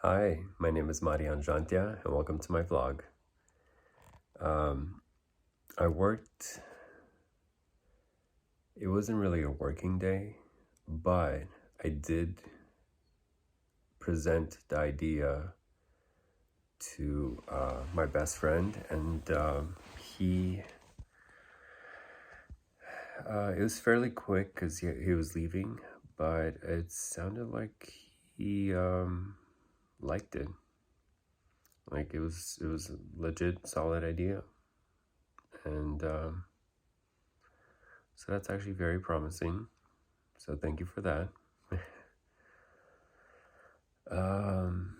Hi, my name is Marian Jantia, and welcome to my vlog. Um, I worked, it wasn't really a working day, but I did present the idea to my best friend, and it was fairly quick because he was leaving, but it sounded like he liked it. Like it was a legit, solid idea, and so that's actually very promising. So thank you for that. um,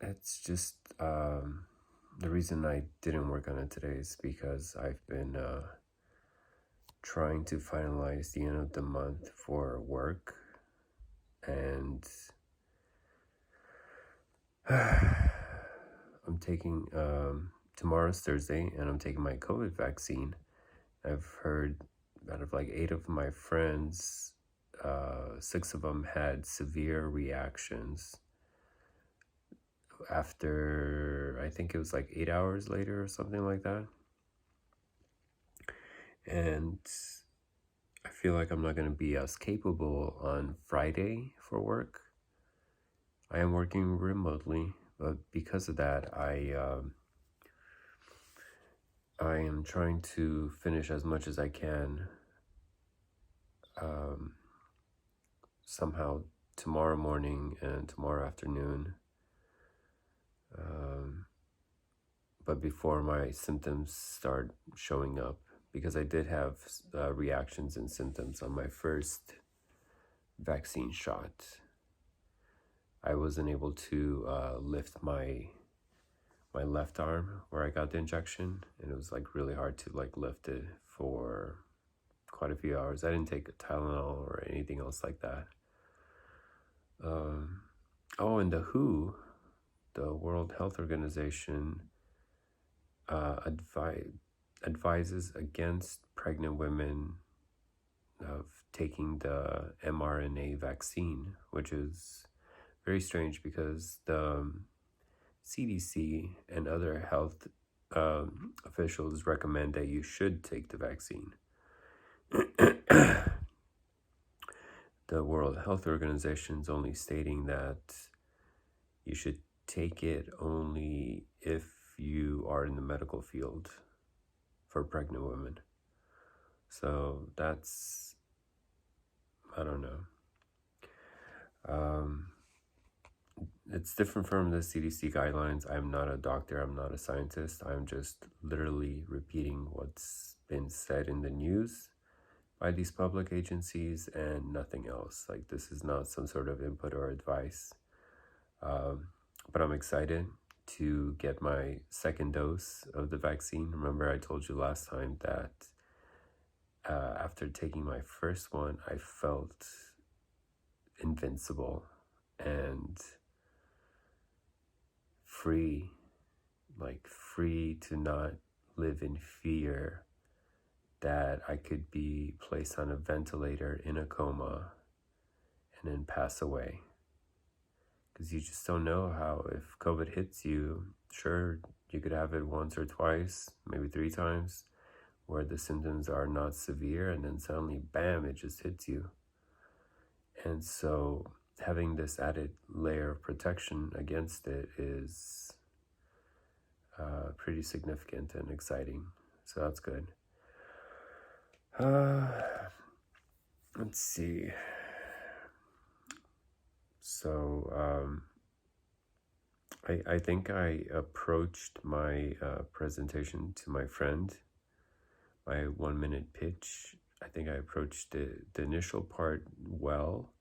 it's just the reason I didn't work on it today is because I've been trying to finalize the end of the month for work, and I'm taking tomorrow's Thursday, and I'm taking my COVID vaccine. I've heard out of like 8 of my friends, 6 of them had severe reactions after, I think it was like 8 hours later or something like that. And I feel like I'm not going to be as capable on Friday for work. I am working remotely, but because of that, I am trying to finish as much as I can somehow tomorrow morning and tomorrow afternoon. But before my symptoms start showing up, because I did have reactions and symptoms on my first vaccine shot. I wasn't able to lift my left arm where I got the injection, and it was like really hard to like lift it for quite a few hours. I didn't take a Tylenol or anything else like that. And the WHO, the World Health Organization, advises against pregnant women of taking the mRNA vaccine, which is very strange because the CDC and other health officials recommend that you should take the vaccine. The World Health Organization is only stating that you should take it only if you are in the medical field for pregnant women. So that's, I don't know. It's different from the CDC guidelines. I'm not a doctor, I'm not a scientist. I'm just literally repeating what's been said in the news by these public agencies and nothing else. Like, this is not some sort of input or advice. But I'm excited to get my second dose of the vaccine. Remember, I told you last time that after taking my first one, I felt invincible and free, like free to not live in fear that I could be placed on a ventilator in a coma and then pass away. Because you just don't know how, if COVID hits you, sure, you could have it once or twice, maybe 3 times, where the symptoms are not severe, and then suddenly, bam, it just hits you. And so having this added layer of protection against it is pretty significant and exciting. So that's good. Let's see. So I think I approached my presentation to my friend, my 1-minute pitch. I think I approached the initial part well,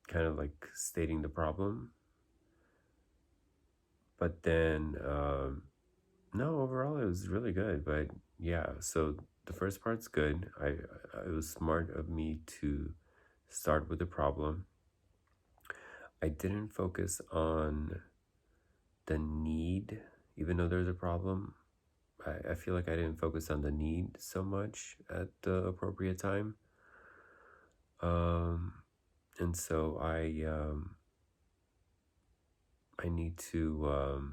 kind of like stating the problem. But then, no, overall it was really good. But yeah, so the first part's good. It was smart of me to start with the problem. I didn't focus on the need, even though there's a problem. I feel like I didn't focus on the need so much at the appropriate time. And so I need to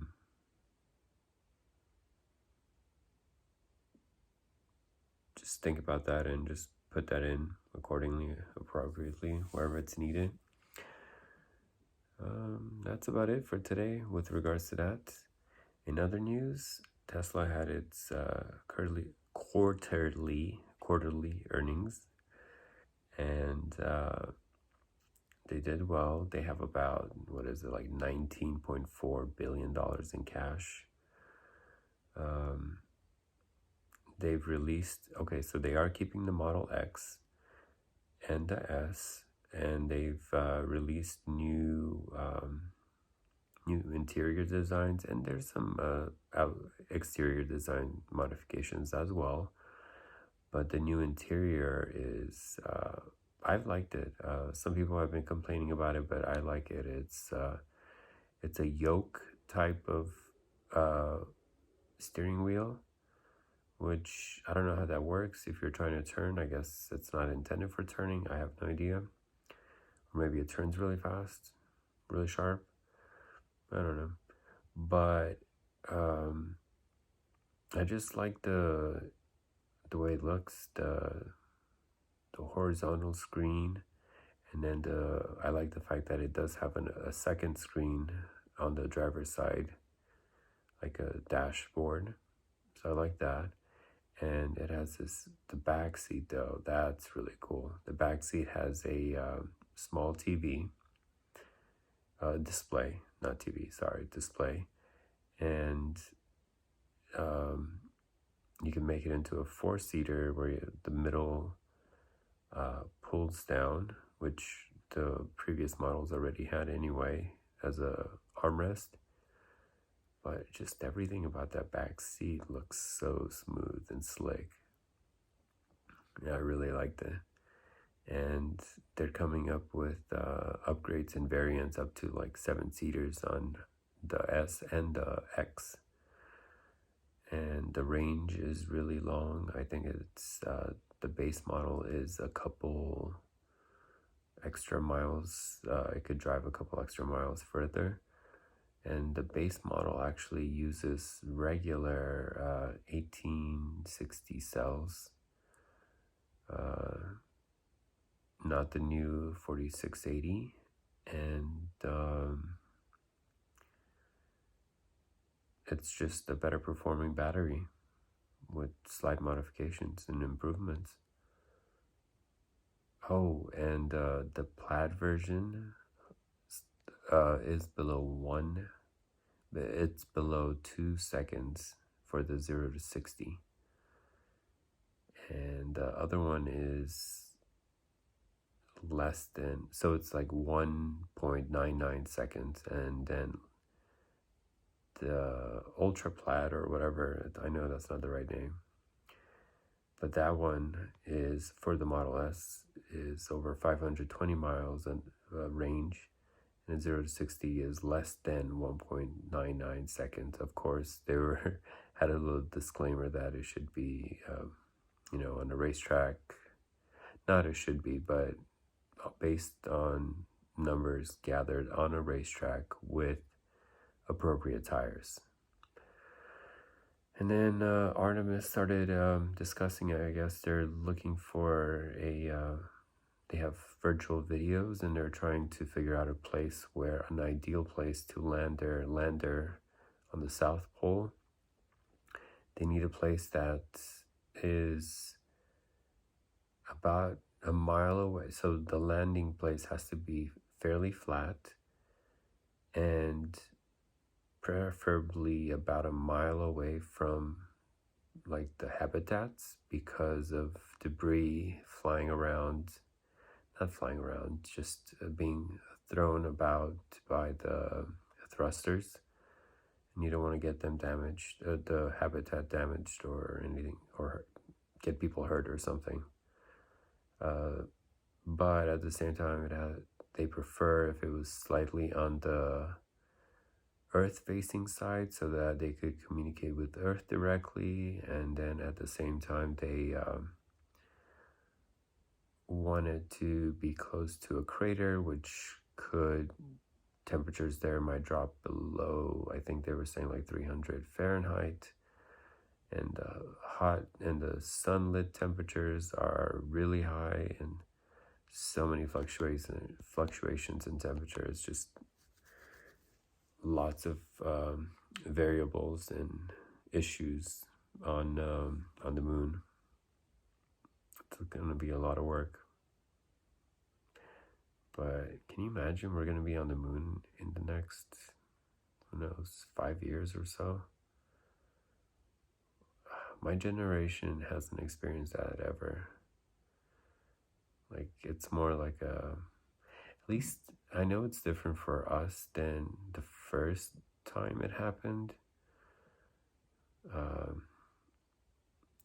just think about that and just put that in accordingly, appropriately, wherever it's needed. That's about it for today with regards to that. In other news, Tesla had its quarterly earnings, and they did well. They have about, what is it, like $19.4 billion in cash. They've released, okay, so they are keeping the Model X and the S, and they've released new interior designs, and there's some exterior design modifications as well. But the new interior is, I've liked it. Some people have been complaining about it, but I like it. It's a yoke type of steering wheel, which I don't know how that works. If you're trying to turn, I guess it's not intended for turning. I have no idea. Or maybe it turns really fast, really sharp. I don't know. But I just like the way it looks, the horizontal screen, and then I like the fact that it does have a second screen on the driver's side, like a dashboard. So I like that. And it has the back seat though. That's really cool. The back seat has a small TV display, not TV, sorry, display, and you can make it into a 4-seater where the middle pulls down, which the previous models already had anyway as a armrest. But just everything about that back seat looks so smooth and slick. Yeah, I really liked it. And they're coming up with upgrades and variants up to like 7-seaters on the S and the X. And the range is really long. I think it's the base model is a couple extra miles. It could drive a couple extra miles further. And the base model actually uses regular 1860 cells, not the new 4680. And it's just a better performing battery with slight modifications and improvements. Oh, and the Plaid version is below 1. It's below 2 seconds for the 0 to 60. And the other one is less than, so it's like 1.99 seconds. And then the Ultra Plaid or whatever, I know that's not the right name, but that one is for the Model S is over 520 miles in range, and 0 to 60 is less than 1.99 seconds. Of course, they were had a little disclaimer that it should be, on a racetrack. Not it should be, but based on numbers gathered on a racetrack with appropriate tires. And then Artemis started discussing it. I guess they're looking for they have virtual videos, and they're trying to figure out an ideal place to land their lander on the South Pole. They need a place that is about a mile away. So the landing place has to be fairly flat and preferably about a mile away from like the habitats, because of debris just being thrown about by the thrusters, and you don't want to get them damaged, the habitat damaged or anything, or get people hurt or something. But at the same time, they prefer if it was slightly on the Earth-facing side, so that they could communicate with Earth directly, and then at the same time they wanted to be close to a crater, which temperatures there might drop below, I think they were saying like 300 Fahrenheit. And the sunlit temperatures are really high, and so many fluctuations in temperature. It's just lots of variables and issues on the moon. It's going to be a lot of work. But can you imagine we're going to be on the moon in the next, who knows, 5 years or so? My generation hasn't experienced that ever. Like, it's more like at least I know it's different for us than the first time it happened.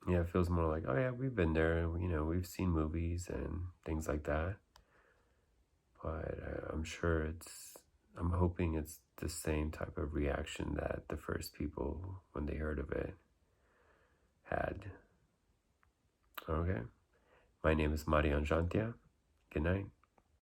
Yeah, it feels more like, oh yeah, we've been there, we've seen movies and things like that. But I'm hoping it's the same type of reaction that the first people, when they heard of it, had. Okay. My name is Marian Jantia. Good night.